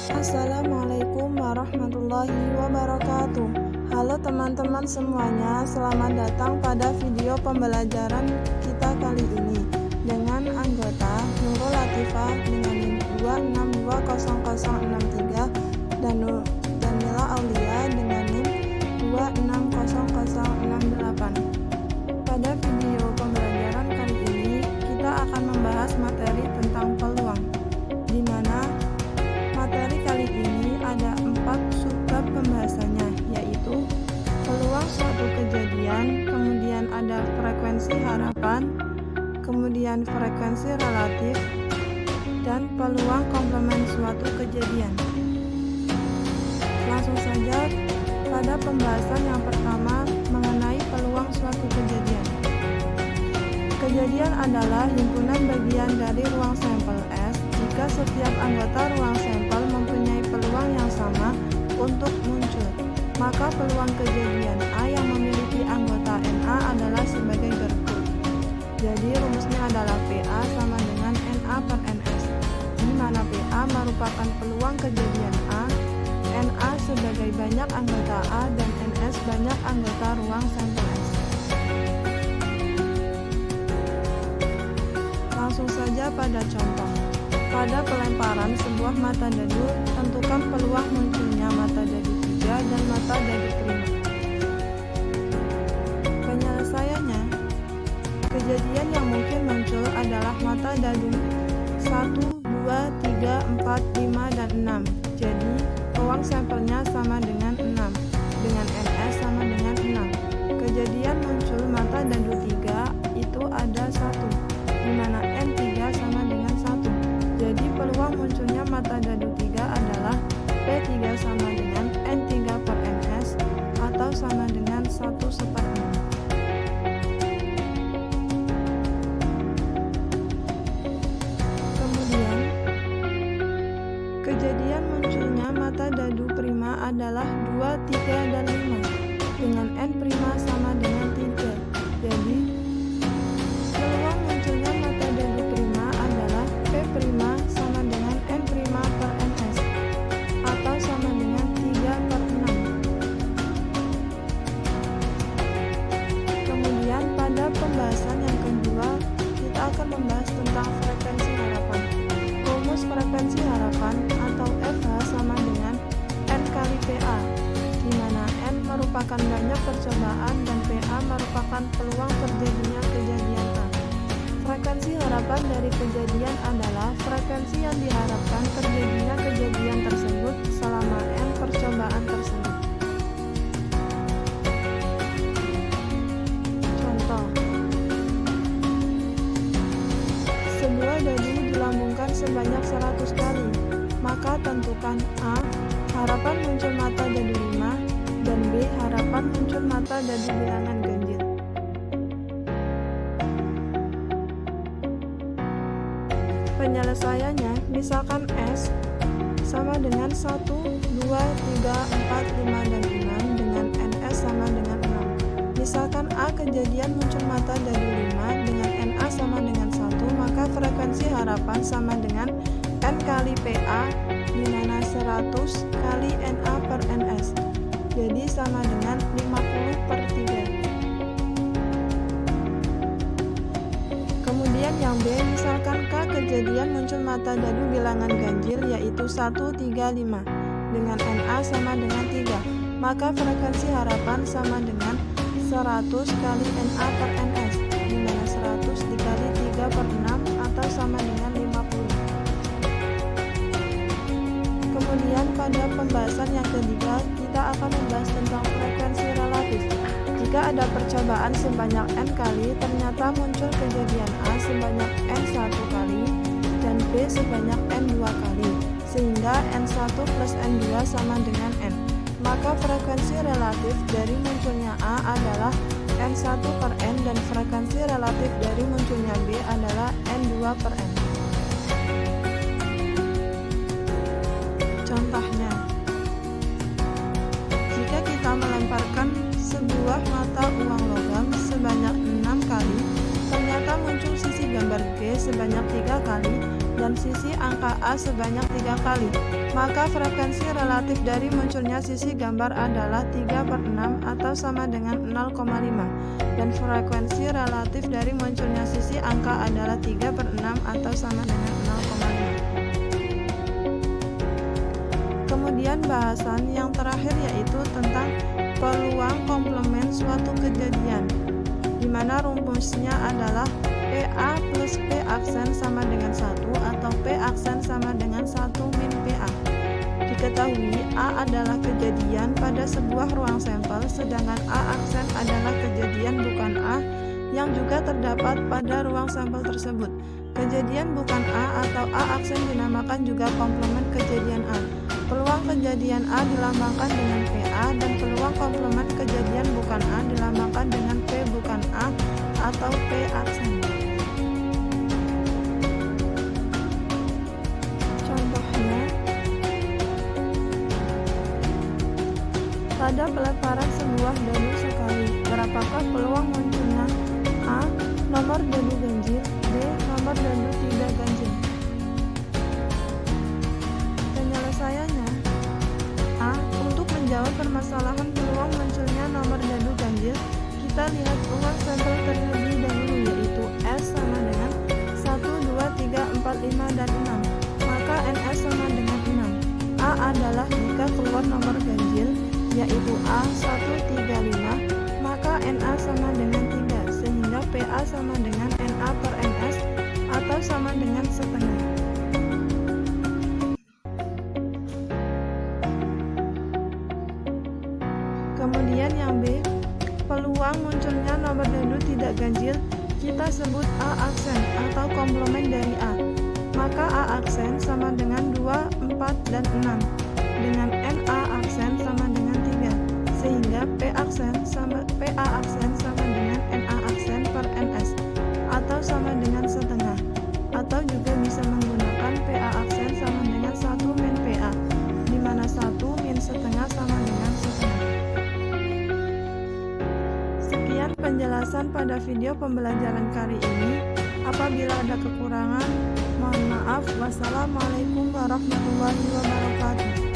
Assalamualaikum warahmatullahi wabarakatuh. Halo teman-teman semuanya, selamat datang pada video pembelajaran kita kali ini dengan anggota Nurul Latifah dengan NIM 2620063 dan Danila Aulia dengan NIM 260068. Pada video pembelajaran kali ini kita akan membahas materi tentang peluang, di mana materi kali ini ada 4 subbab pembahasannya, yaitu peluang suatu kejadian, kemudian ada frekuensi harapan, kemudian frekuensi relatif, dan peluang komplement suatu kejadian. Langsung saja pada pembahasan yang pertama mengenai peluang suatu kejadian. Kejadian adalah himpunan bagian dari ruang sampel S jika setiap anggota ruang sampel mempunyai peluang yang sama untuk muncul, maka peluang kejadian A yang memiliki anggota NA adalah sebagai berikut. Jadi rumusnya adalah PA sama dengan NA per NS, di mana PA merupakan peluang kejadian A, NA sebagai banyak anggota A, dan NS banyak anggota ruang sampel S. Langsung saja pada contoh. Pada pelemparan sebuah mata dadu, tentukan peluang munculnya mata dadu 3 dan mata dadu prima. Penyelesaiannya, kejadian yang mungkin muncul adalah mata dadu 1, 2, 3, 4, 5, dan 6. Jadi, ruang sampelnya sama dengan 6, dengan NS sama dengan 6. Kejadian muncul mata dadu 3 itu ada 1, di mana N3 sama dengan 1. Jadi peluang munculnya mata dadu 3 adalah P3 sama dengan N3 per NS atau sama dengan 1/6. Kemudian, kejadian munculnya mata dadu prima adalah 2, 3, dan 5 dengan N prima sama dengan 3. Jadi peluang munculnya mata dadu prima adalah P prima sama dengan N prima per NS atau sama dengan 3/6. Kemudian pada pembahasan yang kedua kita akan membahas tentang frekuensi harapan. Rumus frekuensi harapan atau FH sama dengan N kali PA, di mana N merupakan banyak percobaan dan PA merupakan peluang terjadinya kejadian A. Frekuensi harapan dari kejadian adalah frekuensi yang diharapkan terjadinya kejadian tersebut selama N percobaan tersebut. Contoh, sebuah dadu dilambungkan sebanyak 100 kali, maka tentukan A, harapan muncul mata dadu 5, dan B, harapan muncul mata dadu bilangan ganjil. Penyelesaiannya, misalkan S sama dengan 1, 2, 3, 4, 5, dan 6 dengan NS sama dengan 6. Misalkan A kejadian muncul mata dadu 5 dengan NA sama dengan 1, maka frekuensi harapan sama dengan N kali PA, di mana 100 kali NA per NS. Jadi sama dengan 50/3. Kemudian yang B, misalkan K kejadian muncul mata dadu bilangan ganjil yaitu 1, 3, 5 dengan NA sama dengan 3, maka frekuensi harapan sama dengan 100 kali NA per NS, di mana 100 dikali 3/6 atau sama dengan 50. Kemudian pada pembahasan yang ketiga kita akan membahas tentang frekuensi relatif. Jika ada percobaan sebanyak N kali, ternyata muncul kejadian A sebanyak N1 kali dan B sebanyak N2 kali, sehingga N1 plus N2 sama dengan N. Maka frekuensi relatif dari munculnya A adalah N1 per N dan frekuensi relatif dari munculnya B adalah N2 per N. Contohnya, jika kita melemparkan sebuah mata uang logam sebanyak 6 kali, ternyata muncul sisi gambar G sebanyak 3 kali, dan sisi angka A sebanyak 3 kali, maka frekuensi relatif dari munculnya sisi gambar adalah 3/6 atau sama dengan 0,5, dan frekuensi relatif dari munculnya sisi angka adalah 3/6 atau sama dengan 0,5. Kemudian bahasan yang terakhir yaitu tentang peluang komplement suatu kejadian, di mana rumusnya adalah PA plus P aksen sama dengan 1 atau P aksen sama dengan 1 min PA. Diketahui A adalah kejadian pada sebuah ruang sampel, sedangkan A aksen adalah kejadian bukan A yang juga terdapat pada ruang sampel tersebut. Kejadian bukan A atau A aksen dinamakan juga komplement kejadian A. Peluang kejadian A dilambangkan dengan PA dan peluang komplement kejadian bukan A dilambangkan dengan P bukan A atau P aksen. Contohnya, pada peleparan sebuah dadu sekali, berapakah peluang munculnya A. nomor dadu ganjil, B. nomor dadu tidak ganjil? Penyelesaiannya, A. Untuk menjawab permasalahan peluang munculnya nomor dadu ganjil, kita lihat ruang sampel terlebih dahulu, yaitu S sama dengan 1, 2, 3, 4, 5, dan 6. Maka NS sama dengan 6. A adalah jika keluar nomor ganjil, yaitu A135, maka NA sama dengan 3, sehingga PA sama dengan NA per NS atau sama dengan setengah. Kemudian yang B, peluang munculnya nomor dadu tidak ganjil kita sebut A aksen atau komplement dari A. Maka A aksen sama dengan 2, 4, dan 6 dengan NA aksen sama dengan 3, sehingga PA aksen sama dengan NA aksen per NS atau sama dengan setengah, atau juga bisa menggunakan PA aksen sama dengan 1 min PA, di mana 1 min setengah sama dengan setengah. Sekian penjelasan pada video pembelajaran kali ini. Apabila ada kekurangan, mohon maaf. Wassalamualaikum warahmatullahi wabarakatuh.